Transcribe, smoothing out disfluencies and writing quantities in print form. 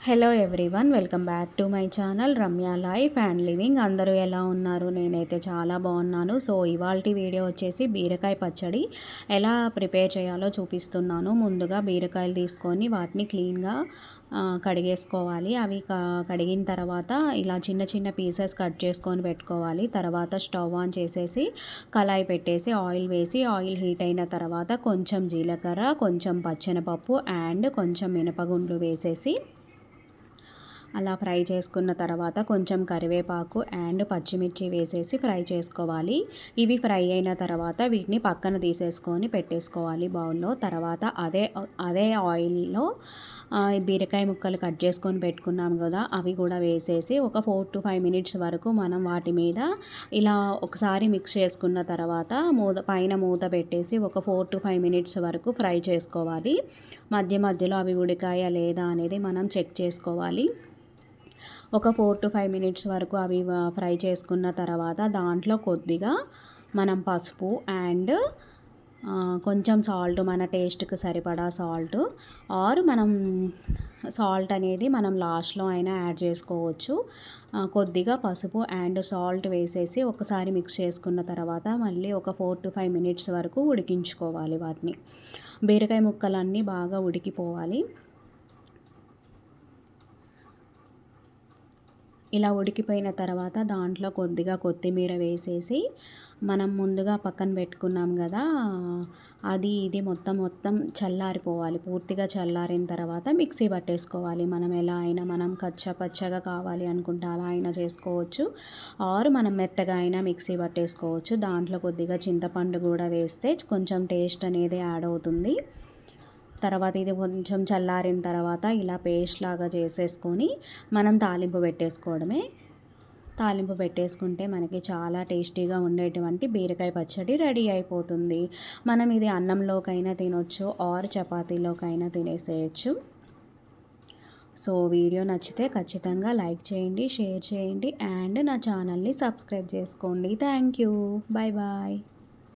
Hello everyone, welcome back to my channel Ramya life and living. అందరూ ఎలా ఉన్నారు? నేనైతే చాలా బాగున్నాను. సో ఇవాల్టి వీడియో వచ్చేసి బీరకాయ పచ్చడి ఎలా ప్రిపేర్ చేయాలో చూపిస్తున్నాను. ముందుగా బీరకాయలు తీసుకొని వాటిని క్లీన్గా కడిగేసుకోవాలి. అవి కడిగిన తర్వాత ఇలా చిన్న చిన్న పీసెస్ కట్ చేసుకొని పెట్టుకోవాలి. తర్వాత స్టవ్ ఆన్ చేసేసి కళాయి పెట్టేసి ఆయిల్ వేసి ఆయిల్ హీట్ అయిన తర్వాత కొంచెం జీలకర్ర, కొంచెం పచ్చెనపప్పు అండ్ కొంచెం మినపగుండ్లు వేసేసి అలా ఫ్రై చేసుకున్న తర్వాత కొంచెం కరివేపాకు అండ్ పచ్చిమిర్చి వేసేసి ఫ్రై చేసుకోవాలి. ఇవి ఫ్రై అయిన తర్వాత వీటిని పక్కన తీసేసుకొని పెట్టేసుకోవాలి బౌల్లో. తర్వాత అదే ఆయిల్లో బీరకాయ ముక్కలు కట్ చేసుకొని పెట్టుకున్నాం కదా, అవి కూడా వేసేసి ఒక 4 to 5 మినిట్స్ వరకు మనం వాటి మీద ఇలా ఒకసారి మిక్స్ చేసుకున్న తర్వాత పైన మూత పెట్టేసి ఒక 4 to 5 మినిట్స్ వరకు ఫ్రై చేసుకోవాలి. మధ్య మధ్యలో అవి ఉడికాయా లేదా అనేది మనం చెక్ చేసుకోవాలి. ఒక 4 to 5 మినిట్స్ వరకు అవి ఫ్రై చేసుకున్న తర్వాత దాంట్లో కొద్దిగా మనం పసుపు అండ్ కొంచెం సాల్ట్, మన టేస్ట్కి సరిపడా సాల్ట్ ఆర్ మనం సాల్ట్ అనేది మనం లాస్ట్లో అయినా యాడ్ చేసుకోవచ్చు. కొద్దిగా పసుపు అండ్ సాల్ట్ వేసేసి ఒకసారి మిక్స్ చేసుకున్న తర్వాత మళ్ళీ ఒక 4 to 5 మినిట్స్ వరకు ఉడికించుకోవాలి వాటిని. బీరకాయ ముక్కలన్నీ బాగా ఉడికిపోవాలి. ఇలా ఉడికిపోయిన తర్వాత దాంట్లో కొద్దిగా కొత్తిమీర వేసేసి మనం ముందుగా పక్కన పెట్టుకున్నాం కదా, ఇది మొత్తం చల్లారిపోవాలి. పూర్తిగా చల్లారిన తర్వాత మిక్సీ పట్టేసుకోవాలి. మనం ఎలా అయినా మనం పచ్చగా కావాలి అనుకుంటే అలా అయినా చేసుకోవచ్చు, ఆర్ మనం మెత్తగా అయినా మిక్సీ పట్టేసుకోవచ్చు. దాంట్లో కొద్దిగా చింతపండు కూడా వేస్తే కొంచెం టేస్ట్ అనేది యాడ్ అవుతుంది. తర్వాత ఇది కొంచెం చల్లారిన తర్వాత ఇలా పేస్ట్ లాగా చేసేసుకొని మనం తాలింపు పెట్టేసుకోవడమే. తాలింపు పెట్టేసుకుంటే మనకి చాలా టేస్టీగా ఉండేటువంటి బీరకాయ పచ్చడి రెడీ అయిపోతుంది. మనం ఇది అన్నంలోకైనా తినొచ్చు ఆర్ చపాతీలోకైనా తినేసేయచ్చు. సో వీడియో నచ్చితే ఖచ్చితంగా లైక్ చేయండి, షేర్ చేయండి అండ్ నా ఛానల్ని సబ్స్క్రైబ్ చేసుకోండి. Thank you. Bye bye.